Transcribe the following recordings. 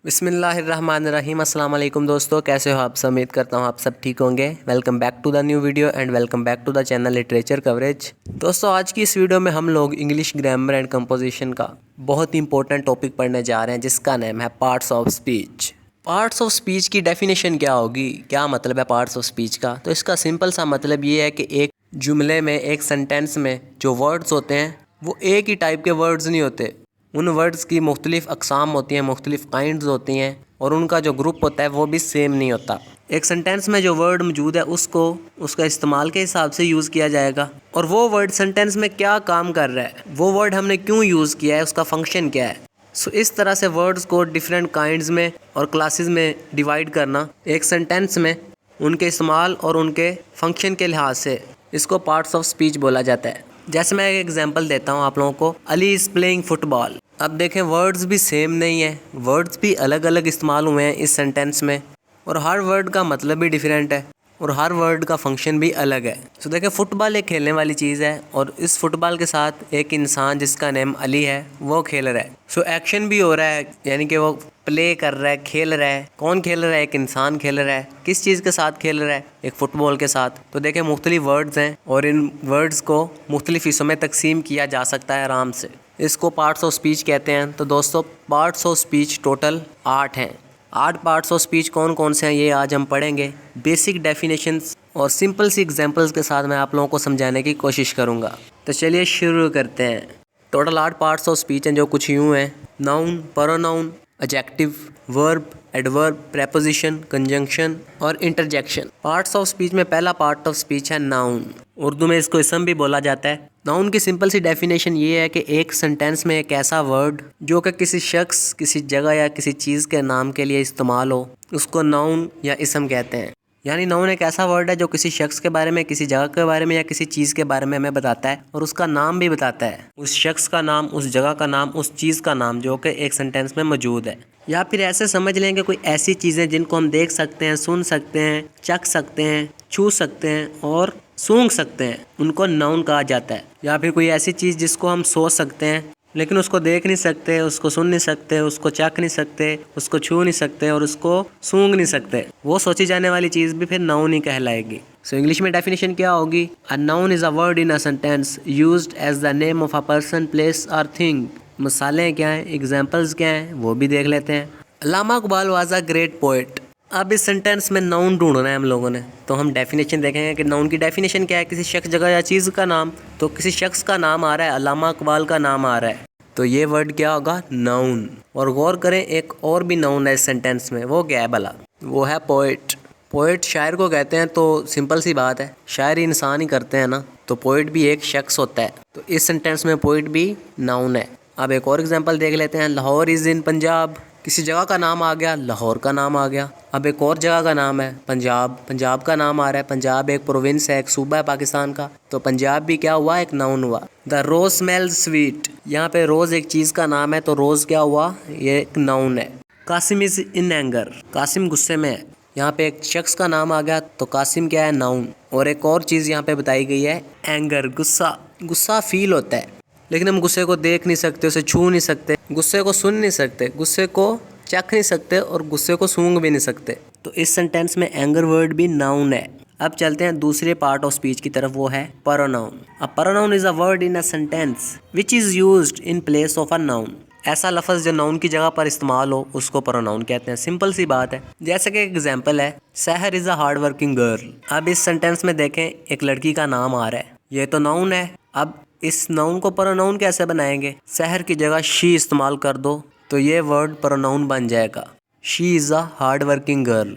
बिस्मिल्लाहिर्रहमानिर्रहीम। अस्सलाम वालेकुम दोस्तों, कैसे हो आप सब? उम्मीद करता हूँ आप सब ठीक होंगे। Welcome back to the new video and welcome back to the channel literature coverage. दोस्तों, आज की इस वीडियो में हम लोग इंग्लिश ग्रामर एंड कंपोजिशन का बहुत ही इंपॉर्टेंट टॉपिक पढ़ने जा रहे हैं, जिसका नाम है parts of speech. Parts of speech की डेफिनेशन क्या होगी, क्या मतलब है पार्ट्स ऑफ स्पीच का? तो इसका सिंपल सा मतलब ये है कि एक जुमले में, एक सेंटेंस में जो वर्ड्स होते हैं वो एक ही टाइप के वर्ड्स नहीं होते। उन वर्ड्स की मुख्तलिफ़ अक़साम होती हैं, मुख्तलिफ़ काइंड्स होती हैं, और उनका जो ग्रुप होता है वो भी सेम नहीं होता। एक सेंटेंस में जो वर्ड मौजूद है उसको उसका इस्तेमाल के हिसाब से यूज़ किया जाएगा, और वो वर्ड सेंटेंस में क्या काम कर रहा है, वो वर्ड हमने क्यों यूज़ किया है, उसका फंक्शन क्या है। सो इस तरह से वर्ड्स को डिफरेंट काइंड्स में और क्लासेस में डिवाइड करना एक सेंटेंस में, उनके इस्तेमाल और उनके फंक्शन के लिहाज से, इसको पार्ट्स ऑफ स्पीच बोला जाता है। जैसे मैं एक एग्जांपल देता हूँ आप लोगों को, अली इज़ प्लेइंग फुटबॉल। अब देखें, वर्ड्स भी सेम नहीं है, वर्ड्स भी अलग अलग इस्तेमाल हुए हैं इस सेंटेंस में, और हर वर्ड का मतलब भी डिफरेंट है, और हर वर्ड का फंक्शन भी अलग है। सो देखें, फ़ुटबॉल एक खेलने वाली चीज़ है, और इस फुटबॉल के साथ एक इंसान जिसका नेम अली है वो खेल रहा है। सो एक्शन भी हो रहा है, यानी कि वो प्ले कर रहा है, खेल रहा है। कौन खेल रहा है? एक इंसान खेल रहा है। किस चीज़ के साथ खेल रहा है? एक फ़ुटबॉल के साथ। तो देखें, मुख्तलिफ वर्ड्स हैं और इन वर्ड्स को मुख्तलिफ हिस्सों में तकसीम किया जा सकता है आराम से। इसको पार्ट्स ऑफ स्पीच कहते हैं। तो दोस्तों, पार्ट्स ऑफ स्पीच टोटल 8 हैं। 8 पार्ट्स ऑफ स्पीच कौन कौन से हैं ये आज हम पढ़ेंगे। बेसिक डेफिनेशंस और सिंपल सी एग्जांपल्स के साथ मैं आप लोगों को समझाने की कोशिश करूंगा। तो चलिए शुरू करते हैं। टोटल 8 पार्ट्स ऑफ स्पीच हैं, जो कुछ यूँ हैं: noun, pronoun, adjective, verb, adverb, preposition, conjunction और इंटरजेक्शन। पार्ट्स ऑफ स्पीच में पहला पार्ट ऑफ स्पीच है नाउन। उर्दू में इसको इसम भी बोला जाता है। नाउन की सिंपल सी डेफिनेशन ये है कि एक सेंटेंस में एक ऐसा वर्ड जो कि किसी शख्स, किसी जगह या किसी चीज़ के नाम के लिए इस्तेमाल हो, उसको नाउन या इसम कहते हैं। यानी नाउन एक ऐसा वर्ड है जो किसी शख्स के बारे में, किसी जगह के बारे में या किसी चीज़ के बारे में हमें बताता है, और उसका नाम भी बताता है, उस शख्स का नाम, उस जगह का नाम, उस चीज़ का नाम जो कि एक सेंटेंस में मौजूद है। या फिर ऐसे समझ लेंगे, कोई ऐसी चीज़ें जिनको हम देख सकते हैं, सुन सकते हैं, चख सकते हैं, छू सकते हैं और सूंघ सकते हैं, उनको नाउन कहा जाता है। या फिर कोई ऐसी चीज़ जिसको हम सोच सकते हैं लेकिन उसको देख नहीं सकते, उसको सुन नहीं सकते, उसको चख नहीं सकते, उसको छू नहीं सकते और उसको सूंघ नहीं सकते, वो सोची जाने वाली चीज़ भी फिर नाउन ही कहलाएगी। सो इंग्लिश में डेफिनेशन क्या होगी? A noun is a word in a sentence used as the name of a person, place और थिंग। मिसालें क्या हैं, एग्जाम्पल्स क्या हैं, वो भी देख लेते हैं। Allama Iqbal was a great poet. अब इस सेंटेंस में नाउन ढूंढना है हम लोगों ने, तो हम डेफिनेशन देखेंगे कि नाउन की डेफिनेशन क्या है। किसी शख्स, जगह या चीज़ का नाम, तो किसी शख्स का नाम आ रहा है, अल्लामा इकबाल का नाम आ रहा है, तो ये वर्ड क्या होगा? नाउन। और गौर करें, एक और भी नाउन है इस सेंटेंस में, वो क्या है भला? वो है पोएट। पोएट शायर को कहते हैं, तो सिंपल सी बात है, शायरी इंसान ही करते हैं ना, तो पोएट भी एक शख्स होता है, तो इस सेंटेंस में पोएट भी नाउन है। अब एक और एग्जांपल देख लेते हैं। Lahore is in Punjab. किसी जगह का नाम आ गया, लाहौर का नाम आ गया। अब एक और जगह का नाम है पंजाब, पंजाब का नाम आ रहा है। पंजाब एक प्रोविंस है, एक सूबा है पाकिस्तान का, तो पंजाब भी क्या हुआ? एक नाउन हुआ। The rose smells sweet. यहाँ पे रोज़ एक चीज़ का नाम है, तो रोज़ क्या हुआ? ये एक नाउन है। Qasim is in anger. Qasim गुस्से में है। यहाँ पे एक शख्स का नाम आ गया, तो कासिम क्या है? नाउन। और एक और चीज़ यहाँ पे बताई गई है, एंगर, गुस्सा। गुस्सा फील होता है, लेकिन हम गुस्से को देख नहीं सकते, उसे छू नहीं सकते, गुस्से को सुन नहीं सकते, गुस्से को चख नहीं सकते और गुस्से को सूंघ भी नहीं सकते। तो इस सेंटेंस में एंगर वर्ड भी नाउन है। अब चलते हैं दूसरे पार्ट ऑफ स्पीच की तरफ, वो है pronoun. A pronoun is a word in a sentence which is used in place of a noun. ऐसा लफ्ज़ जो नाउन की जगह पर इस्तेमाल हो, उसको प्रोनाउन कहते हैं। सिंपल सी बात है। जैसे कि एक एग्जांपल है, सहर is a hard working girl. अब इस सेंटेंस में देखें, एक लड़की का नाम आ रहा है, ये तो नाउन है। अब इस नाउन को प्रोनाउन कैसे बनाएंगे? सहर की जगह शी इस्तेमाल कर दो, तो ये वर्ड प्रोनाउन बन जाएगा। She is a hard working girl.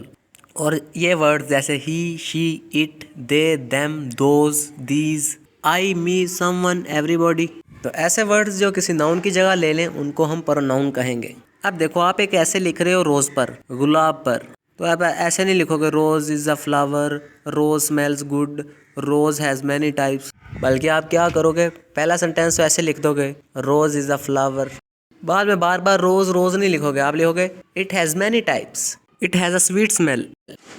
और ये वर्ड जैसे ही, she, it, they, them, those, these, I, me, someone, everybody, तो ऐसे वर्ड्स जो किसी नाउन की जगह ले लें, उनको हम प्रोनाउन कहेंगे। अब देखो, आप एक ऐसे लिख रहे हो रोज़ पर, गुलाब पर, तो आप ऐसे नहीं लिखोगे rose is a flower, rose smells good, rose has many types, बल्कि आप क्या करोगे? पहला सेंटेंस तो ऐसे लिख दोगे, रोज़ इज़ अ फ्लावर। बाद में बार बार रोज़ रोज़ नहीं लिखोगे, आप लिखोगे it has many types, it has a sweet smell.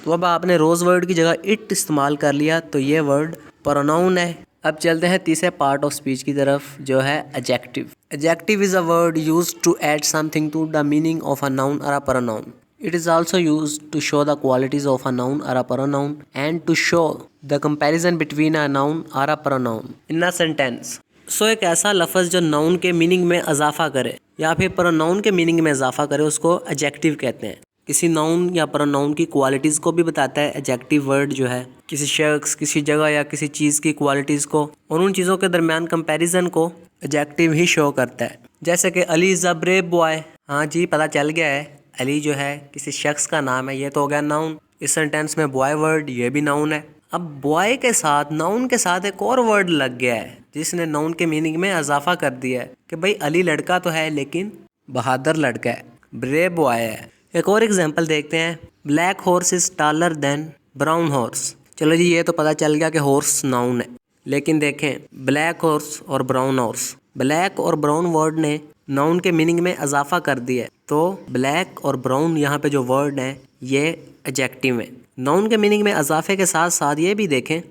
तो अब आपने रोज़ वर्ड की जगह इट इस्तेमाल कर लिया, तो ये वर्ड प्रोनाउन है। अब चलते हैं तीसरे पार्ट ऑफ स्पीच की तरफ, जो है adjective. Adjective is a word used to add something to the meaning of a noun और a pronoun. It is also used to show the qualities of a noun or a pronoun and to show the comparison between a noun or a pronoun in a sentence. So एक ऐसा लफ्ज़ जो noun के meaning में इजाफा करे या फिर प्रोनाउन के मीनिंग में इजाफा करे उसको एडजेक्टिव कहते हैं। किसी नाउन या प्रोनाउन की क्वालिटीज़ को भी बताता है एडजेक्टिव वर्ड जो है, किसी शख्स, किसी जगह या किसी चीज़ की क्वालिटीज़ को और उन चीज़ों के दरमियान कंपैरिजन को एडजेक्टिव ही शो करता है। जैसे कि Ali is a brave boy. हाँ जी, पता चल गया है, अली जो है किसी शख्स का नाम है, ये तो हो गया नाउन। इस सेंटेंस में बॉय वर्ड ये भी नाउन है। अब बॉय के साथ नाउन के साथ एक और वर्ड लग गया है जिसने नाउन के मीनिंग में इजाफा कर दिया है कि भाई अली लड़का तो है लेकिन बहादुर लड़का है, ब्रेव बॉय है। एक और एग्जांपल देखते हैं, black horse is taller than brown horse. चलो जी, ये तो पता चल गया कि हॉर्स नाउन है, लेकिन देखें ब्लैक हॉर्स और ब्राउन हॉर्स, ब्लैक और ब्राउन वर्ड ने नाउन के मीनिंग में इजाफा कर दिया है। तो ब्लैक और ब्राउन यहाँ पे जो वर्ड है ये एडजेक्टिव है। नाउन के मीनिंग में इजाफे के साथ साथ ये भी देखें,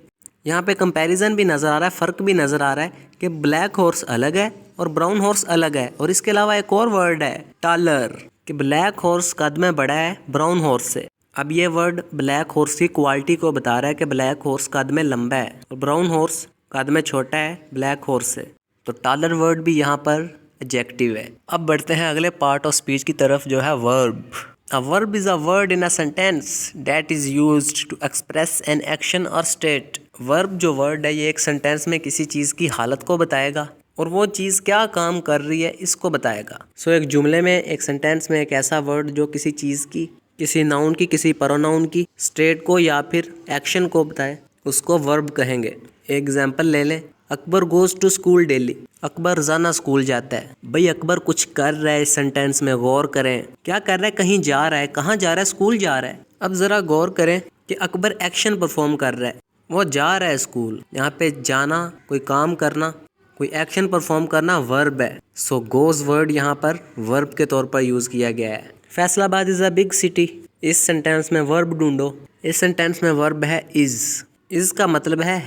यहाँ पे कंपैरिजन भी नज़र आ रहा है, फ़र्क भी नज़र आ रहा है कि ब्लैक हॉर्स अलग है और ब्राउन हॉर्स अलग है। और इसके अलावा एक और वर्ड है टॉलर, कि ब्लैक हॉर्स कद में बड़ा है ब्राउन हॉर्स से। अब ये वर्ड ब्लैक हॉर्स की क्वालिटी को बता रहा है कि ब्लैक हॉर्स कद में लंबा है और ब्राउन हॉर्स कद में छोटा है ब्लैक हॉर्स से। तो टॉलर वर्ड भी यहाँ पर एडजेक्टिव है। अब बढ़ते हैं अगले पार्ट ऑफ स्पीच की तरफ, जो है verb. A verb is a word in a sentence that is used to express an action और स्टेट। वर्ब जो वर्ड है ये एक सेंटेंस में किसी चीज़ की हालत को बताएगा और वो चीज़ क्या काम कर रही है इसको बताएगा। सो एक जुमले में, एक सेंटेंस में एक ऐसा वर्ड जो किसी चीज़ की, किसी नाउन की, किसी प्रोनाउन की स्टेट को या फिर एक्शन को बताए उसको वर्ब कहेंगे। एग्जाम्पल ले लें, Akbar goes to school daily. Akbar रोज़ाना स्कूल जाता है। भाई अकबर कुछ कर रहा है, इस सेंटेंस में गौर करें, क्या कर रहा है, कहीं जा रहा है, कहाँ जा रहा है, स्कूल जा रहा है। अब ज़रा गौर करें कि अकबर एक्शन परफॉर्म कर रहा है, वो जा रहा है स्कूल। यहाँ पे जाना, कोई काम करना, कोई एक्शन परफॉर्म करना वर्ब है। सो गोज़ वर्ड यहाँ पर वर्ब के तौर पर यूज़ किया गया है। Faisalabad is a big city. इस सेंटेंस में वर्ब ढूंढो। इस सेंटेंस में वर्ब है इज़। इज़ का मतलब है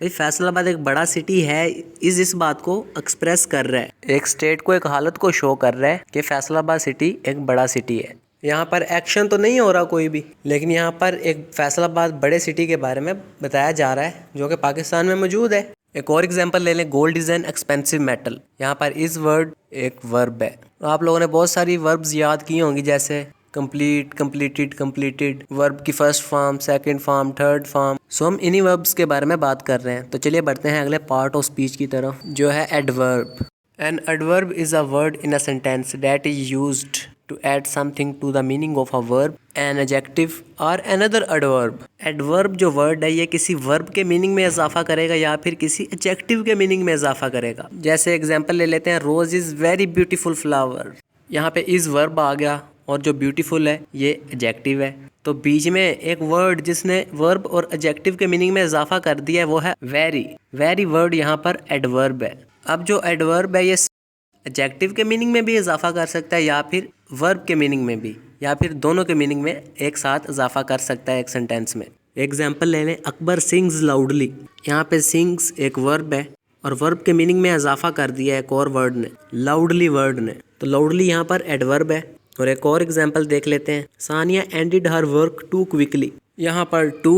भाई फैसलाबाद एक बड़ा सिटी है, इस बात को एक्सप्रेस कर रहा है, एक स्टेट को, एक हालत को शो कर रहा है कि फैसलाबाद सिटी एक बड़ा सिटी है। यहाँ पर एक्शन तो नहीं हो रहा कोई भी, लेकिन यहाँ पर एक फैसलाबाद बड़े सिटी के बारे में बताया जा रहा है जो कि पाकिस्तान में मौजूद है। एक और एग्जांपल ले लें, gold is an expensive metal. यहाँ पर इस वर्ड एक वर्ब है। आप लोगों ने बहुत सारी वर्ब्स याद की होंगी, जैसे कंप्लीट, कंप्लीटेड, कंप्लीटेड, वर्ब की first form, second form, third form. So हम इन्हीं वर्ब्स के बारे में बात कर रहे हैं। तो चलिए बढ़ते हैं अगले पार्ट ऑफ स्पीच की तरफ, जो है adverb. An adverb is a word in a sentence that is used to add something to the meaning of a verb, an adjective or another adverb. adverb जो वर्ड है ये किसी verb के meaning में इजाफा करेगा या फिर किसी एडजेक्टिव के मीनिंग में इजाफा करेगा। जैसे एग्जांपल ले लेते हैं, रोज इज़ वेरी ब्यूटीफुल फ्लावर। यहाँ पे इज़ वर्ब आ गया और जो ब्यूटीफुल है ये एडजेक्टिव है। तो बीच में एक वर्ड जिसने वर्ब और एडजेक्टिव के मीनिंग में इजाफा कर दिया है वो है वेरी। वेरी वर्ड यहाँ पर एडवर्ब है। अब जो एडवर्ब है ये एडजेक्टिव के मीनिंग में भी इजाफा कर सकता है या फिर वर्ब के मीनिंग में भी, या फिर दोनों के मीनिंग में एक साथ इजाफा कर सकता है एक सेंटेंस में। एग्जाम्पल ले लें, अकबर सिंग्स लाउडली। यहाँ पे सिंग्स एक वर्ब है और वर्ब के मीनिंग में इजाफा कर दिया है एक और वर्ड ने, लाउडली वर्ड ने। तो लाउडली यहाँ पर एडवर्ब है। और एक और एग्जाम्पल देख लेते हैं, Sania ended her work too quickly. यहाँ पर टू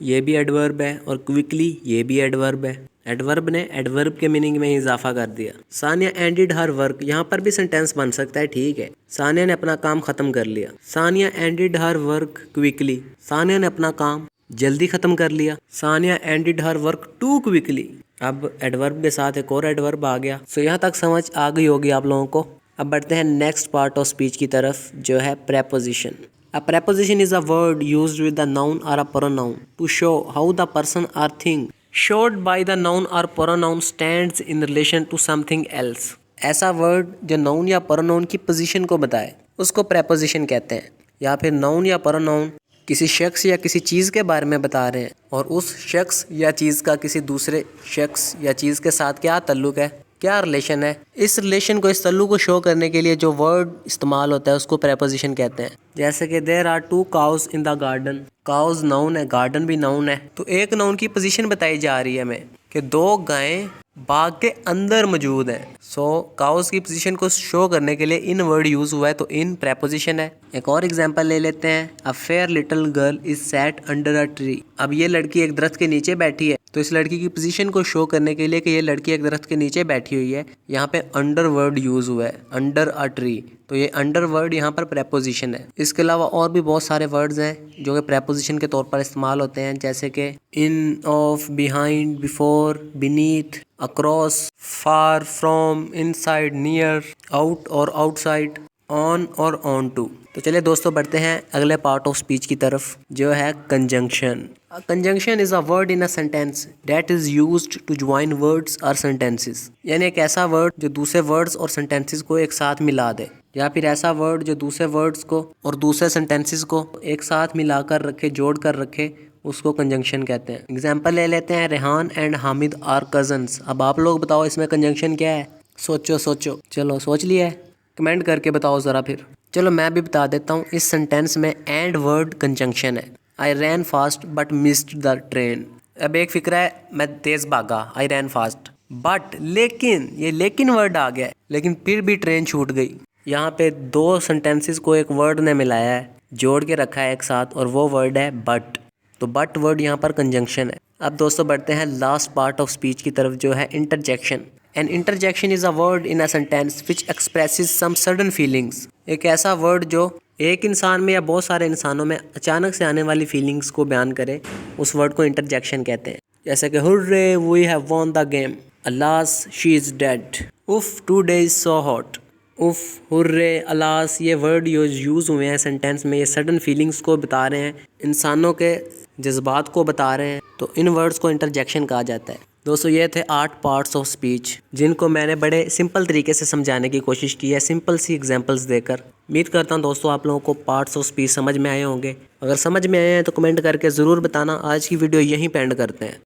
ये भी एडवर्ब है और क्विकली ये भी एडवर्ब है। एडवर्ब ने एडवर्ब के मीनिंग में ही इजाफा कर दिया। सानिया एंडेड हर वर्क, यहाँ पर भी सेंटेंस बन सकता है, ठीक है, सानिया ने अपना काम खत्म कर लिया। Sania ended her work quickly, Sania ने अपना काम जल्दी खत्म कर लिया। Sania ended her work too quickly. अब एडवर्ब के साथ एक और एडवर्ब आ गया। सो यहाँ तक समझ आ गई होगी आप लोगों को। अब बढ़ते हैं नेक्स्ट पार्ट ऑफ स्पीच की तरफ, जो है preposition. A preposition is a word used with the noun or a pronoun to show how the person or thing showed by the noun or pronoun stands in relation to something else. ऐसा word जो noun या pronoun की position को बताए उसको preposition कहते हैं। या फिर नाउन या प्रोनाउन किसी शख्स या किसी चीज़ के बारे में बता रहे हैं और उस शख्स या चीज़ का किसी दूसरे शख्स या चीज़ के साथ क्या ताल्लुक़ है, क्या रिलेशन है, इस रिलेशन को, इस ताल्लुक़ को शो करने के लिए जो वर्ड इस्तेमाल होता है उसको प्रेपोजिशन कहते हैं। जैसे कि there are two cows in the garden. Cows noun है, गार्डन भी नाउन है, तो एक नाउन की पोजीशन बताई जा रही है हमें कि 2 गायें बाग के अंदर मौजूद हैं। सो काउस की पोजीशन को शो करने के लिए इन वर्ड यूज़ हुआ है, तो इन प्रेपोजिशन है। एक और एग्जांपल ले लेते हैं। A fair little girl is sat under a tree. अब ये लड़की एक दरख्त के नीचे बैठी है, तो इस लड़की की पोजीशन को शो करने के लिए कि ये लड़की एक दरख्त के नीचे बैठी हुई है, यहाँ पे अंडर वर्ड यूज़ हुआ है, अंडर अ ट्री। तो ये अंडर वर्ड यहाँ पर प्रेपोजिशन है। इसके अलावा और भी बहुत सारे वर्ड्स हैं जो कि प्रेपोजिशन के तौर पर इस्तेमाल होते हैं, जैसे कि in, of, behind, before, beneath, across, far from, inside, near, out और आउटसाइड, ऑन और ऑन टू। तो चलिए दोस्तों बढ़ते हैं अगले पार्ट ऑफ स्पीच की तरफ, जो है conjunction. Conjunction is a word in a sentence that is used to join words और सेंटेंसेस। यानी एक ऐसा वर्ड जो दूसरे वर्ड्स और सेंटेंसेस को एक साथ मिला दे, या फिर ऐसा वर्ड जो दूसरे वर्ड्स को और दूसरे सेंटेंसेस को एक साथ मिलाकर रखे, जोड़ कर रखे, उसको कंजंक्शन कहते हैं। एग्जाम्पल ले लेते हैं, Rehan and Hamid are cousins. अब आप लोग बताओ इसमें कंजंक्शन क्या है? सोचो। चलो सोच लिया है? कमेंट करके बताओ ज़रा फिर। चलो मैं भी बता देता हूँ। इस सेंटेंस में एंड वर्ड कंजंक्शन है। I ran fast but missed the train. अब एक फिक्र है, मैं तेज़ भागा, आई रैन फास्ट, बट लेकिन ये लेकिन वर्ड आ गया है, लेकिन फिर भी ट्रेन छूट गई। यहाँ पे 2 सेंटेंसेस को एक वर्ड ने मिलाया है, जोड़ के रखा है एक साथ, और वो वर्ड है बट। तो बट वर्ड यहाँ पर कंजंक्शन है। अब दोस्तों बढ़ते हैं लास्ट पार्ट ऑफ स्पीच की तरफ, जो है interjection. An interjection is a word in a sentence which expresses some sudden feelings. एक ऐसा वर्ड जो एक इंसान में या बहुत सारे इंसानों में अचानक से आने वाली फीलिंग्स को बयान करे, उस वर्ड को इंटरजेक्शन कहते हैं। जैसे कि hurray we have won the game, alas she is dead, उफ टुडे इज सो हॉट। उफ, हुर्रे, अलास, ये वर्ड यूज़ हुए हैं सेंटेंस में, ये सडन फीलिंग्स को बता रहे हैं, इंसानों के जज्बात को बता रहे हैं, तो इन वर्ड्स को इंटरजेक्शन कहा जाता है। दोस्तों ये थे 8 पार्ट्स ऑफ स्पीच, जिनको मैंने बड़े सिंपल तरीके से समझाने की कोशिश की है, सिंपल सी एग्जांपल्स देकर। उम्मीद करता हूँ दोस्तों आप लोगों को पार्ट्स ऑफ स्पीच समझ में आए होंगे। अगर समझ में आए हैं तो कमेंट करके ज़रूर बताना। आज की वीडियो यहीं पे एंड करते हैं।